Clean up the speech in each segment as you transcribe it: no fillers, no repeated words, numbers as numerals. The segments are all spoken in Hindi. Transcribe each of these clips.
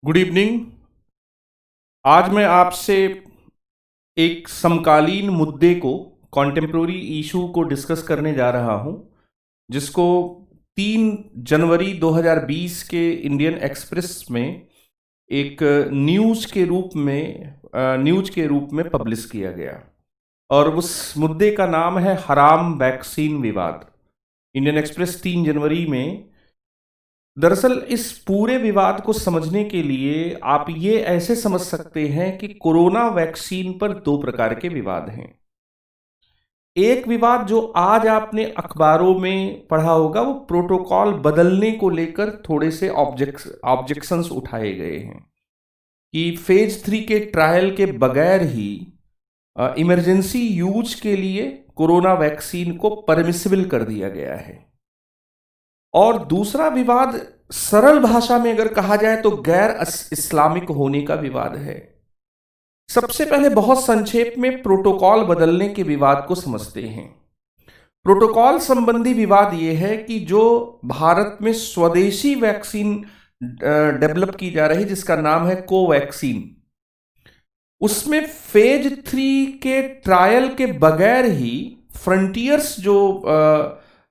Good evening. आज मैं आपसे एक समकालीन मुद्दे को, कॉन्टेम्प्रोरी इशू को डिस्कस करने जा रहा हूं, जिसको 3 जनवरी 2020 के इंडियन एक्सप्रेस में एक न्यूज के रूप में पब्लिश किया गया। और उस मुद्दे का नाम है हराम वैक्सीन विवाद। इंडियन एक्सप्रेस 3 जनवरी में। दरअसल इस पूरे विवाद को समझने के लिए आप ये ऐसे समझ सकते हैं कि कोरोना वैक्सीन पर 2 प्रकार के विवाद हैं। एक विवाद जो आज आपने अखबारों में पढ़ा होगा, वो प्रोटोकॉल बदलने को लेकर थोड़े से ऑब्जेक्शंस उठाए गए हैं कि फेज 3 के ट्रायल के बगैर ही इमरजेंसी यूज के लिए कोरोना वैक्सीन को परमिसिबल कर दिया गया है। और दूसरा विवाद, सरल भाषा में अगर कहा जाए तो गैर इस्लामिक होने का विवाद है। सबसे पहले बहुत संक्षेप में प्रोटोकॉल बदलने के विवाद को समझते हैं। प्रोटोकॉल संबंधी विवाद यह है कि जो भारत में स्वदेशी वैक्सीन डेवलप की जा रही, जिसका नाम है कोवैक्सीन, उसमें फेज 3 के ट्रायल के बगैर ही फ्रंटियर्स जो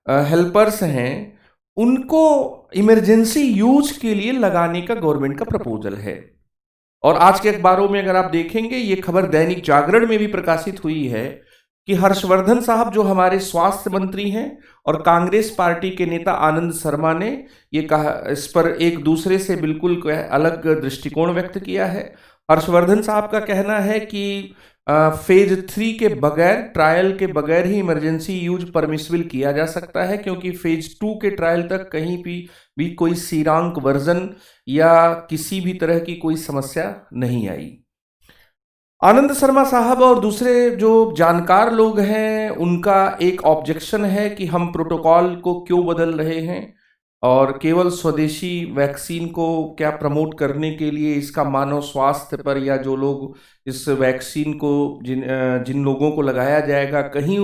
हेल्पर्स हैं, उनको इमरजेंसी यूज के लिए लगाने का गवर्नमेंट का प्रपोजल है। और आज के अखबारों में अगर आप देखेंगे, ये खबर दैनिक जागरण में भी प्रकाशित हुई है कि हर्षवर्धन साहब जो हमारे स्वास्थ्य मंत्री हैं और कांग्रेस पार्टी के नेता आनंद शर्मा ने ये कहा, इस पर एक दूसरे से बिल्कुल अलग दृष्टिकोण व्यक्त किया है। हर्षवर्धन साहब का कहना है कि फेज 3 के बगैर, ट्रायल के बगैर ही इमरजेंसी यूज परमिसिबल किया जा सकता है, क्योंकि फेज 2 के ट्रायल तक कहीं भी कोई सीरांक वर्जन या किसी भी तरह की कोई समस्या नहीं आई। आनंद शर्मा साहब और दूसरे जो जानकार लोग हैं, उनका एक ऑब्जेक्शन है कि हम प्रोटोकॉल को क्यों बदल रहे हैं और केवल स्वदेशी वैक्सीन को क्या प्रमोट करने के लिए इसका मानव स्वास्थ्य पर, या जो लोग इस वैक्सीन को जिन लोगों को लगाया जाएगा, कहीं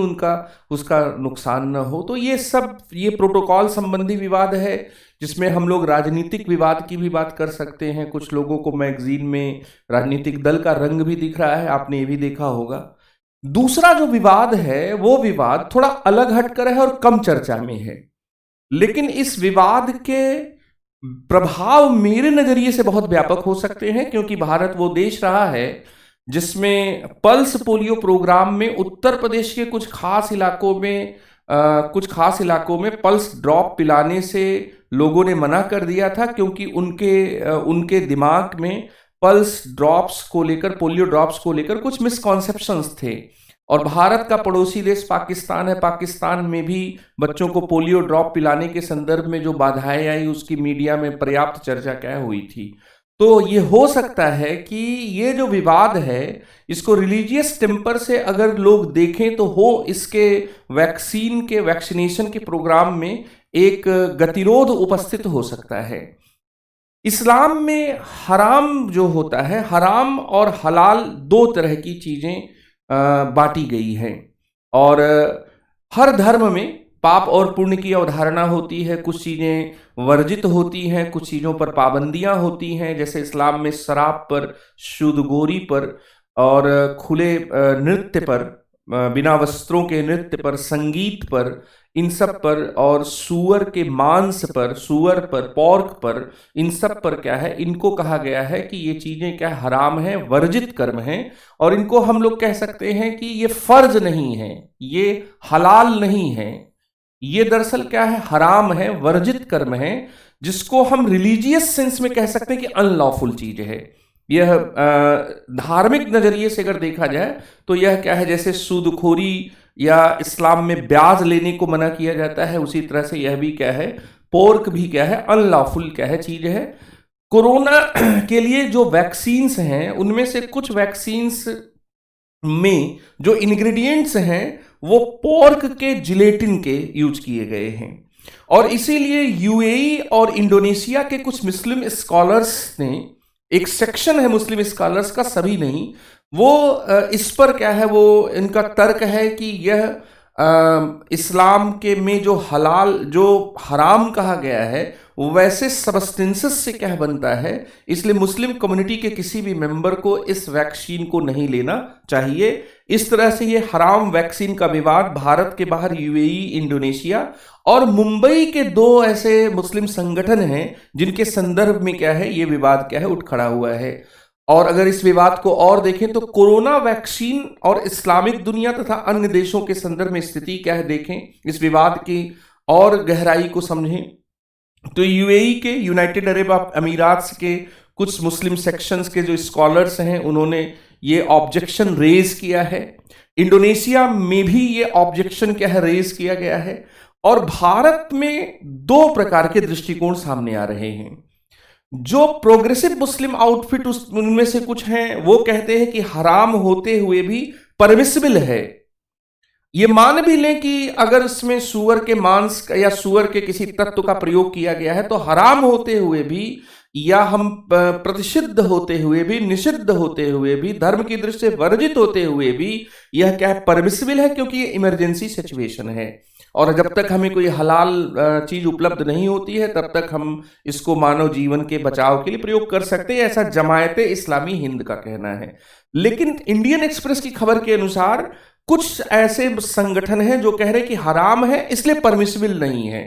उसका नुकसान न हो। तो ये प्रोटोकॉल संबंधी विवाद है, जिसमें हम लोग राजनीतिक विवाद की भी बात कर सकते हैं। कुछ लोगों को मैगजीन में राजनीतिक दल का रंग भी दिख रहा है, आपने ये भी देखा होगा। दूसरा जो विवाद है, वो विवाद थोड़ा अलग हटकर है और कम चर्चा में है, लेकिन इस विवाद के प्रभाव मेरे नजरिए से बहुत व्यापक हो सकते हैं, क्योंकि भारत वो देश रहा है जिसमें पल्स पोलियो प्रोग्राम में उत्तर प्रदेश के कुछ खास इलाकों में पल्स ड्रॉप पिलाने से लोगों ने मना कर दिया था, क्योंकि उनके दिमाग में पल्स ड्रॉप्स को लेकर, पोलियो ड्रॉप्स को लेकर कुछ मिसकॉन्सेप्शंस थे। और भारत का पड़ोसी देश पाकिस्तान है, पाकिस्तान में भी बच्चों को पोलियो ड्रॉप पिलाने के संदर्भ में जो बाधाएं आई, उसकी मीडिया में पर्याप्त चर्चा क्या हुई थी। तो ये हो सकता है कि ये जो विवाद है, इसको रिलीजियस टेम्पर से अगर लोग देखें तो इसके वैक्सीनेशन के प्रोग्राम में एक गतिरोध उपस्थित हो सकता है। इस्लाम में हराम जो होता है, हराम और हलाल 2 तरह की चीजें बांटी गई है। और हर धर्म में पाप और पुण्य की अवधारणा होती है। कुछ चीजें वर्जित होती हैं, कुछ चीजों पर पाबंदियां होती हैं, जैसे इस्लाम में शराब पर, शुद्धगोरी पर और खुले नृत्य पर, बिना वस्त्रों के नृत्य पर, संगीत पर, इन सब पर, और सूअर के मांस पर, सूअर पर, पॉर्क पर, इन सब पर क्या है, इनको कहा गया है कि ये चीजें क्या हराम है, वर्जित कर्म है। और इनको हम लोग कह सकते हैं कि ये फर्ज नहीं है, ये हलाल नहीं है, ये दरअसल क्या है, हराम है, वर्जित कर्म है, जिसको हम रिलीजियस सेंस में कह सकते हैं कि अनलॉफुल चीज है। यह धार्मिक नजरिए से अगर देखा जाए तो यह क्या है, जैसे सूदखोरी या इस्लाम में ब्याज लेने को मना किया जाता है, उसी तरह से यह भी क्या है, पोर्क भी क्या है, अनलॉफुल क्या है, चीज है। कोरोना के लिए जो वैक्सीन्स हैं, उनमें से कुछ वैक्सीन्स में जो इंग्रेडिएंट्स हैं वो पोर्क के जिलेटिन के यूज किए गए हैं। और इसीलिए यूएई और इंडोनेशिया के कुछ मुस्लिम स्कॉलर्स ने, एक सेक्शन है मुस्लिम स्कॉलर्स का, सभी नहीं, वो इस पर क्या है, वो इनका तर्क है कि यह इस्लाम के में जो हलाल जो हराम कहा गया है वैसे सबस्टेंसेस से क्या बनता है, इसलिए मुस्लिम कम्युनिटी के किसी भी मेंबर को इस वैक्सीन को नहीं लेना चाहिए। इस तरह से ये हराम वैक्सीन का विवाद भारत के बाहर यूएई, इंडोनेशिया और मुंबई के 2 ऐसे मुस्लिम संगठन हैं जिनके संदर्भ में क्या है ये विवाद क्या है उठ खड़ा हुआ है। और अगर इस विवाद को और देखें तो कोरोना वैक्सीन और इस्लामिक दुनिया तथा अन्य देशों के संदर्भ में स्थिति क्या है देखें, इस विवाद की और गहराई को समझें तो यूएई के, यूनाइटेड अरब अमीरात के कुछ मुस्लिम सेक्शंस के जो स्कॉलर्स हैं उन्होंने ये ऑब्जेक्शन रेज किया है। इंडोनेशिया में भी ये ऑब्जेक्शन क्या है रेज किया गया है। और भारत में 2 प्रकार के दृष्टिकोण सामने आ रहे हैं। जो प्रोग्रेसिव मुस्लिम आउटफिट उनमें से कुछ हैं वो कहते हैं कि हराम होते हुए भी परमिसिबल है। ये मान भी लें कि अगर इसमें सूअर के मांस या सूअर के किसी तत्व का प्रयोग किया गया है तो हराम होते हुए भी या हम प्रतिषिद्ध होते हुए भी, निषिद्ध होते हुए भी, धर्म की दृष्टि से वर्जित होते हुए भी यह क्या है परमिसिबल है, क्योंकि ये इमरजेंसी सिचुएशन है। और जब तक हमें कोई हलाल चीज उपलब्ध नहीं होती है तब तक हम इसको मानव जीवन के बचाव के लिए प्रयोग कर सकते हैं, ऐसा जमायत इस्लामी हिंद का कहना है। लेकिन इंडियन एक्सप्रेस की खबर के अनुसार कुछ ऐसे संगठन हैं जो कह रहे हैं कि हराम है इसलिए परमिसिबल नहीं है।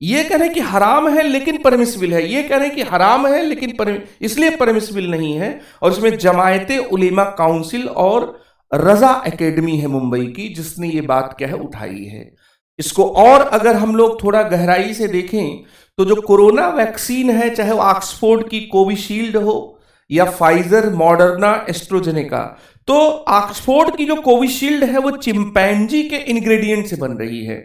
ये कह रहे हैं कि हराम है लेकिन परमिसिबल है, ये कह रहे हैं कि हराम है लेकिन इसलिए परमिसिबल नहीं है। और इसमें जमायत उलेमा काउंसिल और रजा एकेडमी है मुंबई की जिसने ये बात क्या है उठाई है। इसको और अगर हम लोग थोड़ा गहराई से देखें तो जो कोरोना वैक्सीन है, चाहे वो ऑक्सफोर्ड की कोविशील्ड हो या फाइजर, मॉडर्ना, एस्ट्रोजेनेका, तो ऑक्सफोर्ड की जो कोविशील्ड है वो चिंपैंजी के इंग्रेडिएंट से बन रही है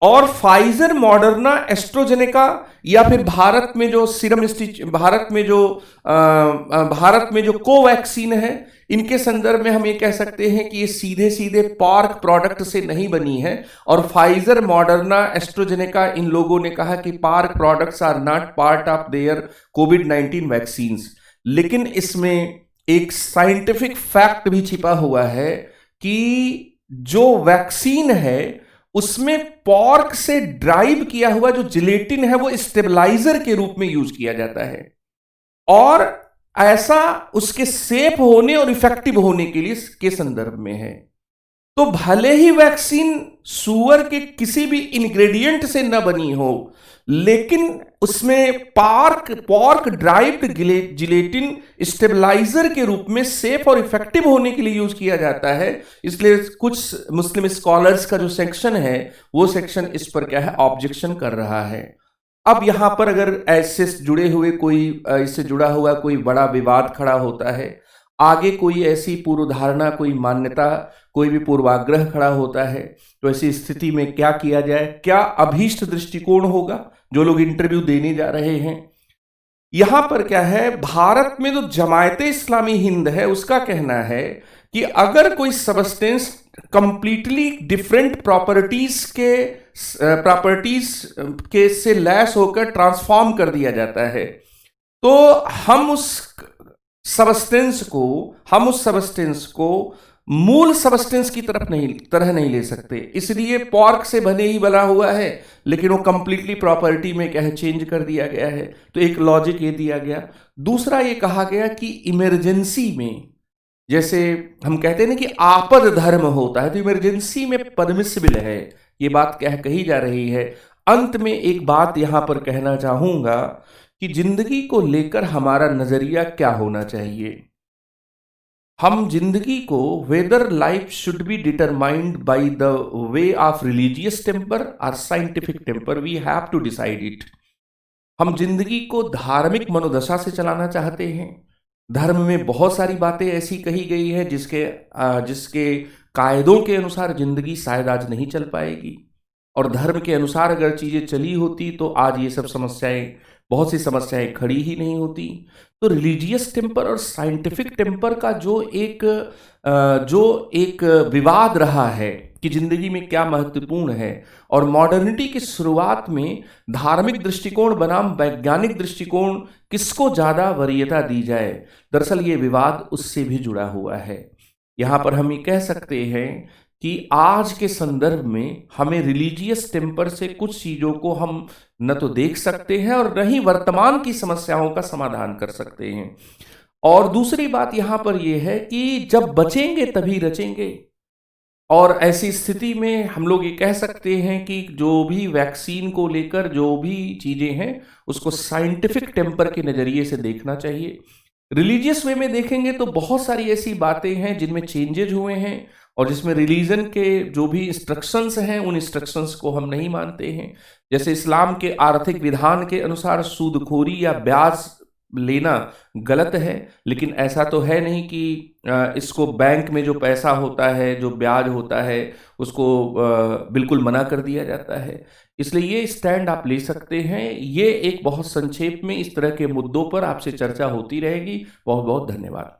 और फाइजर, मॉडर्ना, एस्ट्रोजेनेका या फिर भारत में जो सीरम इंस्टीट्यूट, भारत में जो कोवैक्सीन है, इनके संदर्भ में हम ये कह सकते हैं कि ये सीधे सीधे पार्क प्रोडक्ट से नहीं बनी है। और फाइजर, मॉडर्ना, एस्ट्रोजेनेका, इन लोगों ने कहा कि park products are not part of their कोविड-19 वैक्सीन्स। लेकिन इसमें एक साइंटिफिक फैक्ट भी छिपा हुआ है कि जो वैक्सीन है उसमें पॉर्क से ड्राइव किया हुआ जो जिलेटिन है वो स्टेबलाइजर के रूप में यूज किया जाता है और ऐसा उसके सेफ होने और इफेक्टिव होने के लिए के संदर्भ में है। तो भले ही वैक्सीन सूअर के किसी भी इंग्रेडिएंट से न बनी हो, लेकिन उसमें पॉर्क ड्राइव्ड जिलेटिन स्टेबलाइजर के रूप में सेफ और इफेक्टिव होने के लिए यूज किया जाता है। इसलिए कुछ मुस्लिम स्कॉलर्स का जो सेक्शन है वो सेक्शन इस पर क्या है ऑब्जेक्शन कर रहा है। अब यहां पर अगर ऐसे जुड़े हुए कोई इससे जुड़ा हुआ कोई बड़ा विवाद खड़ा होता है, आगे कोई ऐसी पूर्वधारणा, कोई मान्यता, कोई भी पूर्वाग्रह खड़ा होता है, तो ऐसी स्थिति में क्या किया जाए, क्या अभीष्ट दृष्टिकोण होगा जो लोग इंटरव्यू देने जा रहे हैं। यहां पर क्या है, भारत में जो जमायत इस्लामी हिंद है उसका कहना है कि अगर कोई सबस्टेंस कंप्लीटली डिफरेंट प्रॉपर्टीज के से लैस होकर ट्रांसफॉर्म कर दिया जाता है तो हम उस सबस्टेंस को मूल सबस्टेंस की तरह नहीं ले सकते। इसलिए पॉर्क से बने ही बना हुआ है लेकिन वो कंप्लीटली प्रॉपर्टी में क्या है चेंज कर दिया गया है। तो एक लॉजिक ये दिया गया। दूसरा ये कहा गया कि इमरजेंसी में, जैसे हम कहते हैं ना कि आपद धर्म होता है, तो इमरजेंसी में परमिसिबल है, ये बात क्या है कही जा रही है। अंत में एक बात यहां पर कहना चाहूंगा कि जिंदगी को लेकर हमारा नजरिया क्या होना चाहिए। हम जिंदगी को whether life should be determined by the way of religious temper और scientific temper, we have to decide it. हम जिंदगी को धार्मिक मनोदशा से चलाना चाहते हैं। धर्म में बहुत सारी बातें ऐसी कही गई है जिसके कायदों के अनुसार जिंदगी शायद आज नहीं चल पाएगी, और धर्म के अनुसार अगर चीजें चली होती तो आज ये सब बहुत सी समस्याएं खड़ी ही नहीं होती। तो रिलीजियस टेम्पर और साइंटिफिक टेम्पर का जो एक विवाद रहा है कि जिंदगी में क्या महत्वपूर्ण है, और मॉडर्निटी की शुरुआत में धार्मिक दृष्टिकोण बनाम वैज्ञानिक दृष्टिकोण किसको ज्यादा वरीयता दी जाए, दरअसल ये विवाद उससे भी जुड़ा हुआ है। यहाँ पर हम ये कह सकते हैं कि आज के संदर्भ में हमें रिलीजियस टेम्पर से कुछ चीजों को हम न तो देख सकते हैं और न ही वर्तमान की समस्याओं का समाधान कर सकते हैं। और दूसरी बात यहां पर यह है कि जब बचेंगे तभी रचेंगे। और ऐसी स्थिति में हम लोग ये कह सकते हैं कि जो भी वैक्सीन को लेकर जो भी चीजें हैं उसको साइंटिफिक टेम्पर के नजरिए से देखना चाहिए। रिलीजियस वे में देखेंगे तो बहुत सारी ऐसी बातें हैं जिनमें चेंजेज हुए हैं और जिसमें रिलीजन के जो भी इंस्ट्रक्शंस हैं उन इंस्ट्रक्शंस को हम नहीं मानते हैं। जैसे इस्लाम के आर्थिक विधान के अनुसार सूदखोरी या ब्याज लेना गलत है, लेकिन ऐसा तो है नहीं कि इसको बैंक में जो पैसा होता है, जो ब्याज होता है, उसको बिल्कुल मना कर दिया जाता है। इसलिए ये स्टैंड आप ले सकते हैं। ये एक बहुत संक्षेप में इस तरह के मुद्दों पर आपसे चर्चा होती रहेगी। बहुत बहुत धन्यवाद।